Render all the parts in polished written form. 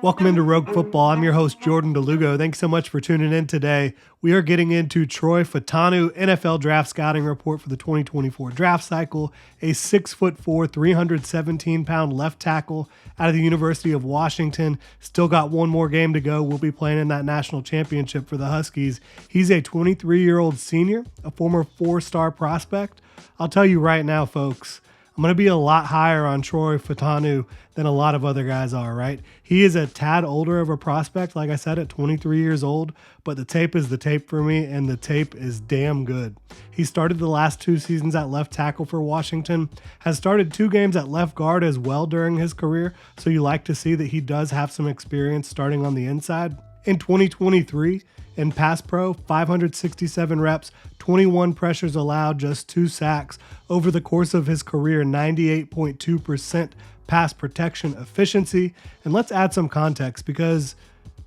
Welcome into Rogue Football. I'm your host, Jordan Lugo. Thanks so much for tuning in today. We are getting into Troy Fautanu NFL Draft Scouting Report for the 2024 draft cycle. A 6'4", 317-pound left tackle out of the University of Washington. Still got one more game to go. We'll be playing in that national championship for the Huskies. He's a 23-year-old senior, a former 4-star prospect. I'll tell you right now, folks, I'm going to be a lot higher on Troy Fautanu than a lot of other guys are, right? He is a tad older of a prospect, like I said, at 23 years old, but the tape is the tape for me, and the tape is damn good. He started the last 2 seasons at left tackle for Washington, has started 2 games at left guard as well during his career, so you like to see that he does have some experience starting on the inside. In 2023, in pass pro, 567 reps, 21 pressures allowed, just 2 sacks. Over the course of his career, 98.2% pass protection efficiency. And let's add some context because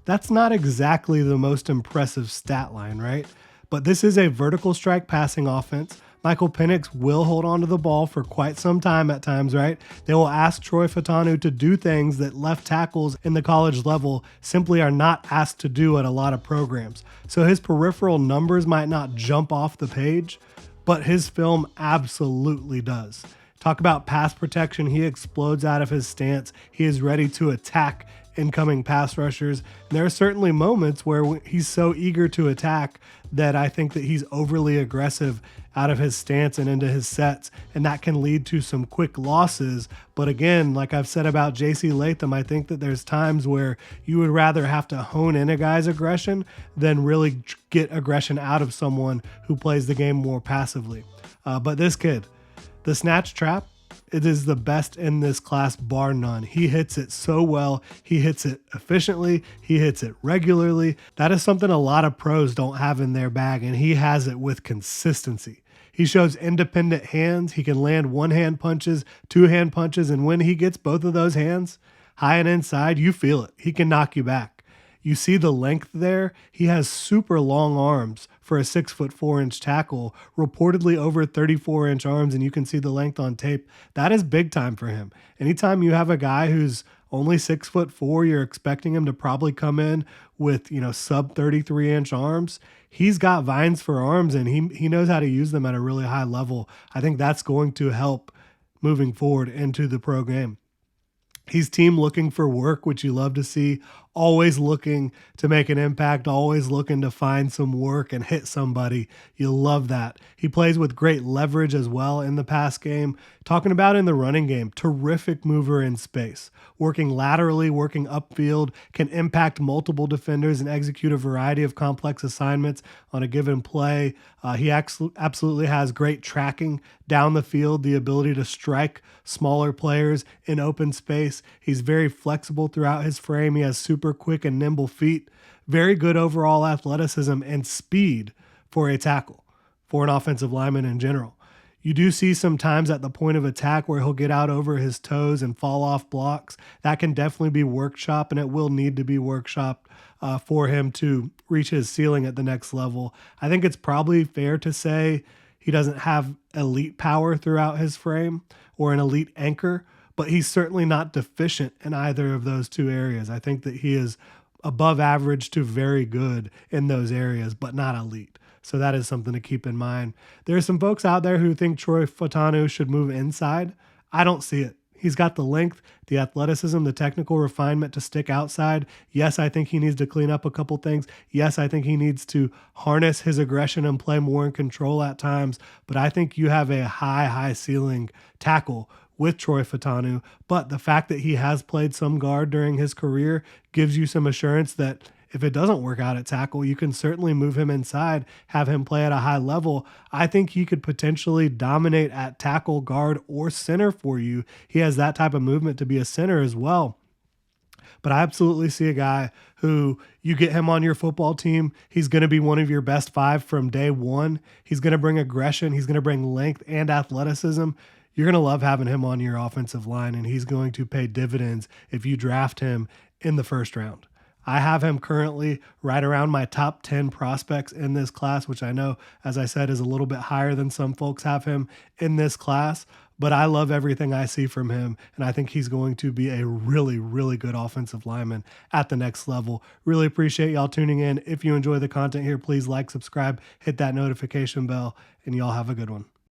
that's not exactly the most impressive stat line, right? But this is a vertical strike passing offense. Michael Penix will hold on to the ball for quite some time at times, right? They will ask Troy Fautanu to do things that left tackles in the college level simply are not asked to do at a lot of programs. So his peripheral numbers might not jump off the page, but his film absolutely does. Talk about pass protection. He explodes out of his stance. He is ready to attack incoming pass rushers. And there are certainly moments where he's so eager to attack that I think that he's overly aggressive out of his stance and into his sets, and that can lead to some quick losses. But again, like I've said about JC Latham, I think that there's times where you would rather have to hone in a guy's aggression than really get aggression out of someone who plays the game more passively. But this kid, the snatch trap, it is the best in this class, bar none. He hits it so well. He hits it efficiently. He hits it regularly. That is something a lot of pros don't have in their bag, and he has it with consistency. He shows independent hands. He can land one-hand punches, two-hand punches, and when he gets both of those hands, high and inside, you feel it. He can knock you back. You see the length there. He has super long arms for a 6'4" tackle, reportedly over 34-inch arms, and you can see the length on tape. That is big time for him. Anytime you have a guy who's only 6'4", you're expecting him to probably come in with, sub 33-inch arms. He's got vines for arms, and he knows how to use them at a really high level. I think that's going to help moving forward into the pro game. He's team looking for work, which you love to see, always looking to make an impact, always looking to find some work and hit somebody. You love that. He plays with great leverage as well in the pass game. Talking about in the running game, terrific mover in space. Working laterally, working upfield, can impact multiple defenders and execute a variety of complex assignments on a given play. He absolutely has great tracking down the field, the ability to strike smaller players in open space. He's very flexible throughout his frame. He has super quick and nimble feet. Very good overall athleticism and speed for a tackle, for an offensive lineman in general. You do see some times at the point of attack where he'll get out over his toes and fall off blocks. That can definitely be workshopped, and it will need to be workshopped for him to reach his ceiling at the next level. I think it's probably fair to say he doesn't have elite power throughout his frame or an elite anchor, but he's certainly not deficient in either of those two areas. I think that he is above average to very good in those areas, but not elite. So that is something to keep in mind. There are some folks out there who think Troy Fautanu should move inside. I don't see it. He's got the length, the athleticism, the technical refinement to stick outside. Yes, I think he needs to clean up a couple things. Yes, I think he needs to harness his aggression and play more in control at times. But I think you have a high ceiling tackle with Troy Fautanu. But the fact that he has played some guard during his career gives you some assurance that if it doesn't work out at tackle, you can certainly move him inside, have him play at a high level. I think he could potentially dominate at tackle, guard, or center for you. He has that type of movement to be a center as well. But I absolutely see a guy who you get him on your football team. He's going to be one of your best 5 from day one. He's going to bring aggression. He's going to bring length and athleticism. You're going to love having him on your offensive line, and he's going to pay dividends if you draft him in the first round. I have him currently right around my top 10 prospects in this class, which I know, as I said, is a little bit higher than some folks have him in this class. but I love everything I see from him, and I think he's going to be a really, really good offensive lineman at the next level. Really appreciate y'all tuning in. If you enjoy the content here, please like, subscribe, hit that notification bell, and y'all have a good one.